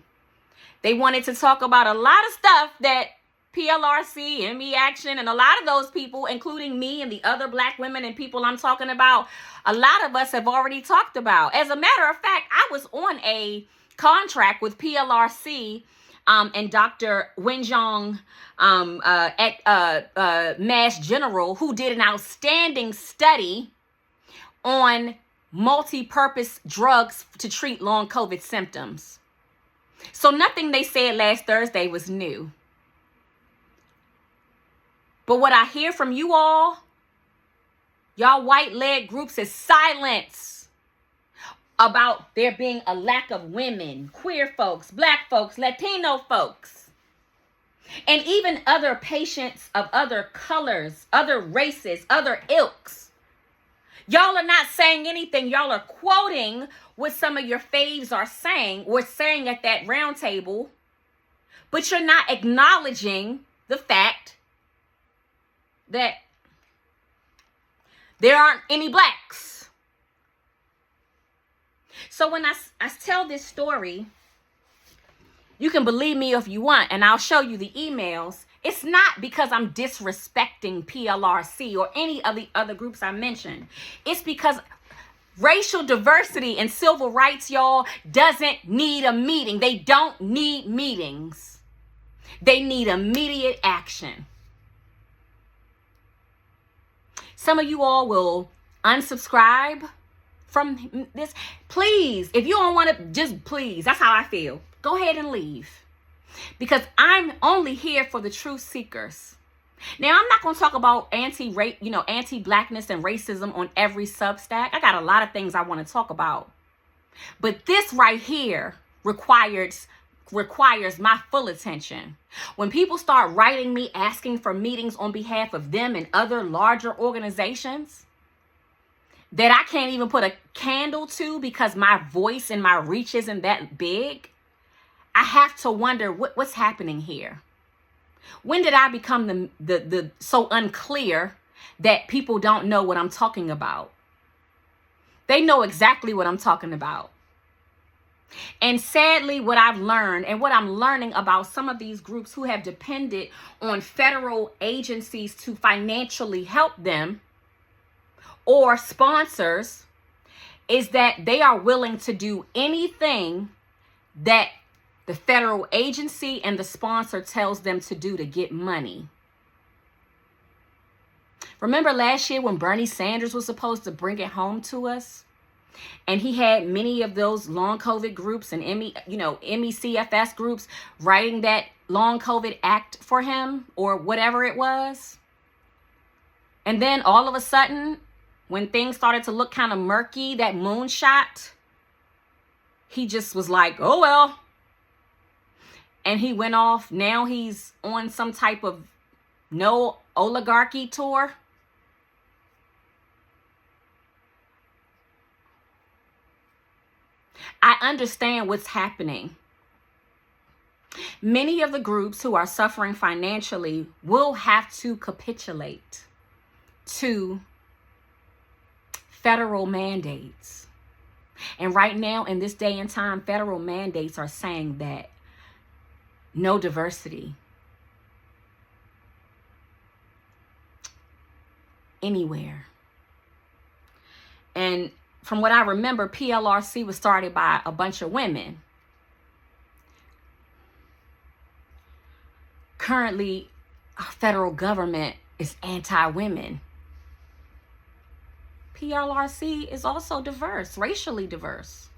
They wanted to talk about a lot of stuff that PLRC, ME Action, and a lot of those people, including me and the other Black women and people I'm talking about, a lot of us have already talked about. As a matter of fact, I was on a contract with PLRC and Dr. Wenjong at Mass General, who did an outstanding study on multi-purpose drugs to treat long COVID symptoms. So nothing they said last Thursday was new. But what I hear from you all, y'all white-led groups, is silence about there being a lack of women, queer folks, Black folks, Latino folks, and even other patients of other colors, other races, other ilks. Y'all are not saying anything. Y'all are quoting what some of your faves are saying, or saying at that round table, but you're not acknowledging the fact that there aren't any Blacks. So when I tell this story, you can believe me if you want, and I'll show you the emails. It's not because I'm disrespecting PLRC or any of the other groups I mentioned. It's because Racial diversity and civil rights, y'all, doesn't need a meeting. They don't need meetings. They need immediate action. Some of you all will unsubscribe from this. Please, if you don't want to, just please, that's how I feel. Go ahead and leave. Because I'm only here for the truth seekers. Now, I'm not going to talk about anti-blackness and racism on every Substack. I got a lot of things I want to talk about. But this right here requires my full attention. When people start writing me asking for meetings on behalf of them and other larger organizations that I can't even put a candle to because my voice and my reach isn't that big, I have to wonder what's happening here. When did I become the so unclear that people don't know what I'm talking about? They know exactly what I'm talking about. And sadly, what I've learned and what I'm learning about some of these groups who have depended on federal agencies to financially help them or sponsors is that they are willing to do anything that the federal agency and the sponsor tells them to do to get money. Remember last year when Bernie Sanders was supposed to bring it home to us? And he had many of those long COVID groups and MECFS groups writing that long COVID act for him or whatever it was. And then all of a sudden, when things started to look kind of murky, that moonshot, he just was like, oh, well. And he went off. Now he's on some type of no oligarchy tour. I understand what's happening. Many of the groups who are suffering financially will have to capitulate to federal mandates. And right now, in this day and time, federal mandates are saying that no diversity anywhere. And from what I remember, PLRC was started by a bunch of women. Currently, our federal government is anti-women. PLRC is also diverse, racially diverse.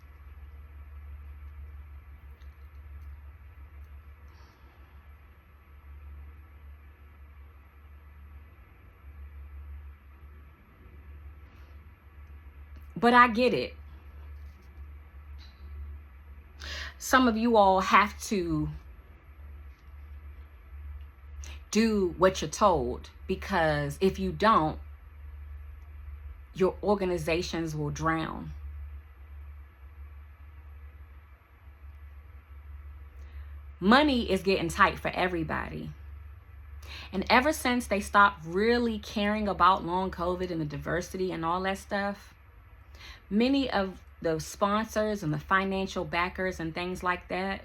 But I get it. Some of you all have to do what you're told, because if you don't, your organizations will drown. Money is getting tight for everybody. And ever since they stopped really caring about long COVID and the diversity and all that stuff, many of the sponsors and the financial backers and things like that,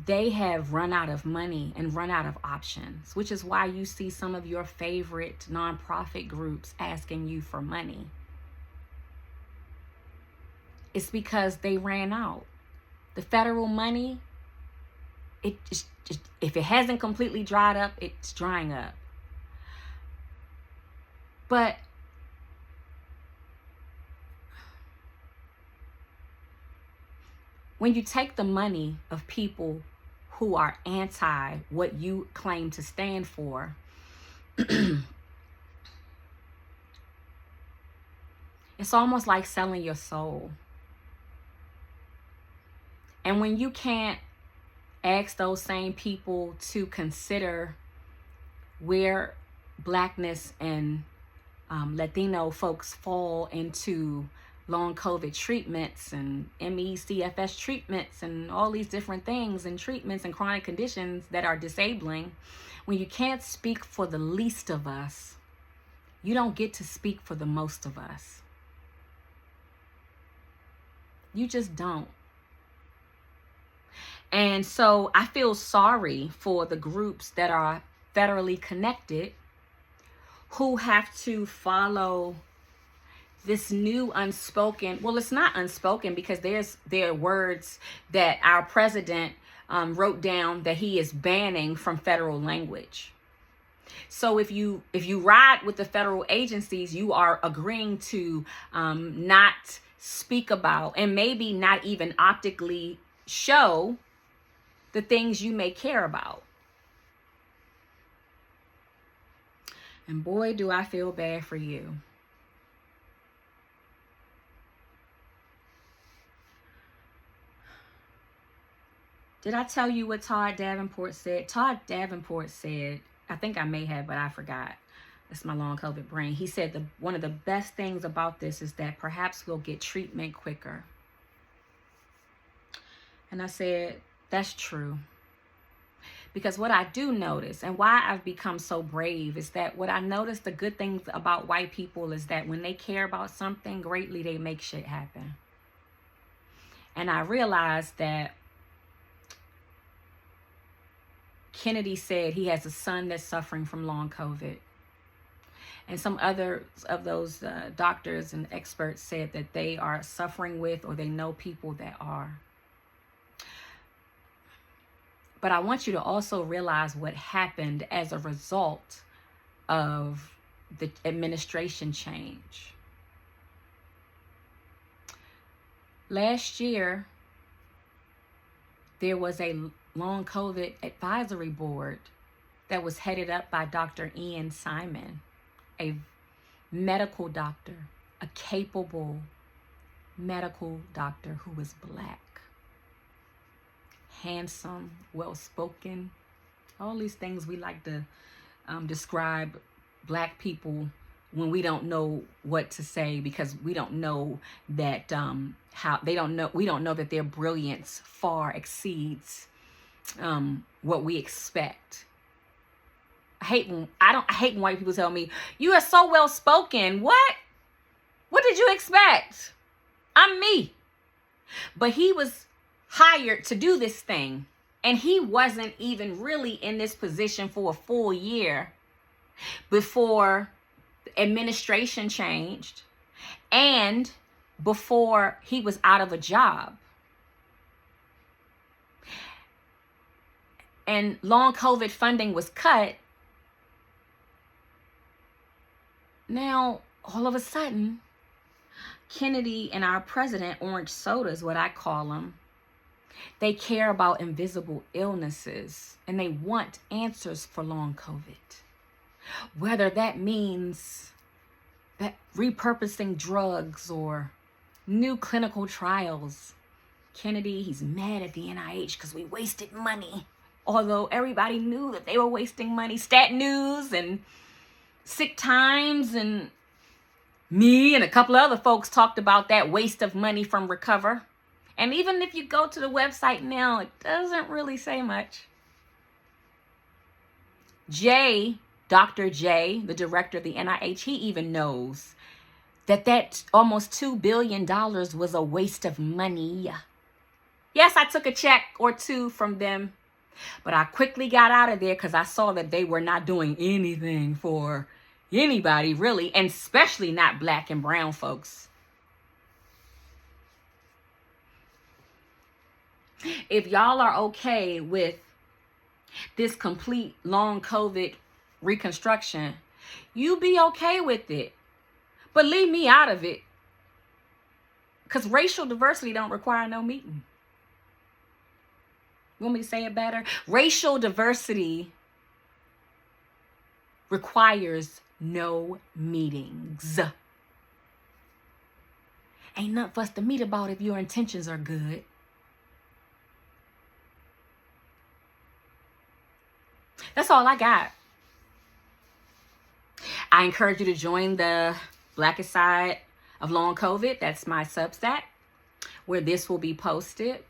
they have run out of money and run out of options, which is why you see some of your favorite nonprofit groups asking you for money. It's because they ran out. The federal money, if it hasn't completely dried up, it's drying up. But when you take the money of people who are anti what you claim to stand for, it's almost like selling your soul. And when you can't ask those same people to consider where Blackness and Latino folks fall into long COVID treatments and MECFS treatments and all these different things and treatments and chronic conditions that are disabling, when you can't speak for the least of us, you don't get to speak for the most of us. You just don't. And so I feel sorry for the groups that are federally connected who have to follow this new unspoken, well, it's not unspoken because there are words that our president wrote down that he is banning from federal language. So if you ride with the federal agencies, you are agreeing to not speak about and maybe not even optically show the things you may care about. And boy, do I feel bad for you. Did I tell you what Todd Davenport said? Todd Davenport said, I think I may have, but I forgot. It's my long COVID brain. He said one of the best things about this is that perhaps we'll get treatment quicker. And I said, that's true. Because what I do notice and why I've become so brave is that what I notice, the good things about white people is that when they care about something greatly, they make shit happen. And I realized that Kennedy said he has a son that's suffering from long COVID. And some other of those doctors and experts said that they are suffering with or they know people that are. But I want you to also realize what happened as a result of the administration change. Last year, there was a Long COVID advisory board that was headed up by Dr. Ian Simon, a medical doctor, a capable medical doctor who was Black, handsome, well-spoken, all these things we like to describe Black people when we don't know what to say because we don't know that we don't know that their brilliance far exceeds what we expect. I hate when white people tell me, you are so well spoken. What did you expect? I'm me. But he was hired to do this thing, and he wasn't even really in this position for a full year before the administration changed and before he was out of a job. And long COVID funding was cut. Now, all of a sudden, Kennedy and our president, orange soda is what I call them, they care about invisible illnesses and they want answers for long COVID. Whether that means that repurposing drugs or new clinical trials. Kennedy, he's mad at the NIH because we wasted money. Although everybody knew that they were wasting money. Stat News and Sick Times and me and a couple of other folks talked about that waste of money from Recover. And even if you go to the website now, it doesn't really say much. Dr. J, the director of the NIH, he even knows that almost $2 billion was a waste of money. Yes, I took a check or two from them, but I quickly got out of there because I saw that they were not doing anything for anybody, really, and especially not Black and brown folks. If y'all are okay with this complete long COVID reconstruction, you be okay with it. But leave me out of it. Because racial diversity don't require no meeting. You want me to say it better? Racial diversity requires no meetings. Ain't nothing for us to meet about if your intentions are good. That's all I got. I encourage you to join the Blackest Side of Long COVID. That's my Substack, where this will be posted.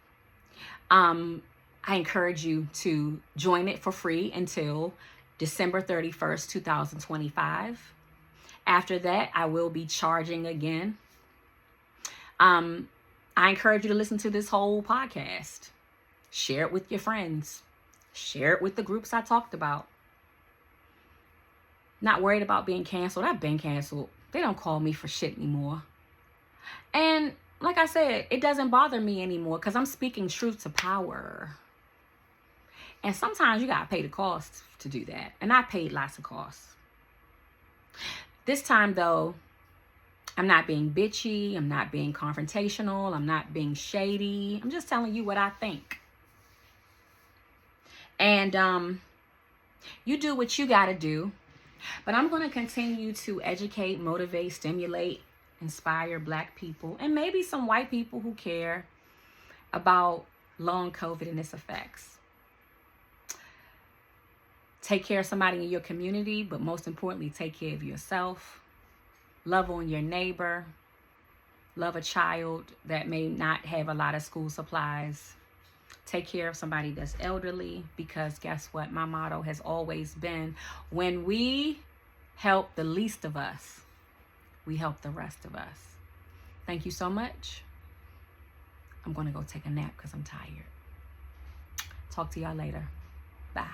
I encourage you to join it for free until December 31st, 2025. After that, I will be charging again. I encourage you to listen to this whole podcast. Share it with your friends. Share it with the groups I talked about. Not worried about being canceled. I've been canceled. They don't call me for shit anymore. And like I said, it doesn't bother me anymore because I'm speaking truth to power. And sometimes you got to pay the cost to do that. And I paid lots of costs. This time, though, I'm not being bitchy. I'm not being confrontational. I'm not being shady. I'm just telling you what I think. And you do what you got to do. But I'm going to continue to educate, motivate, stimulate, inspire Black people and maybe some white people who care about long COVID and its effects. Take care of somebody in your community, but most importantly, take care of yourself. Love on your neighbor. Love a child that may not have a lot of school supplies. Take care of somebody that's elderly, because guess what? My motto has always been, when we help the least of us, we help the rest of us. Thank you so much. I'm going to go take a nap because I'm tired. Talk to y'all later. Bye.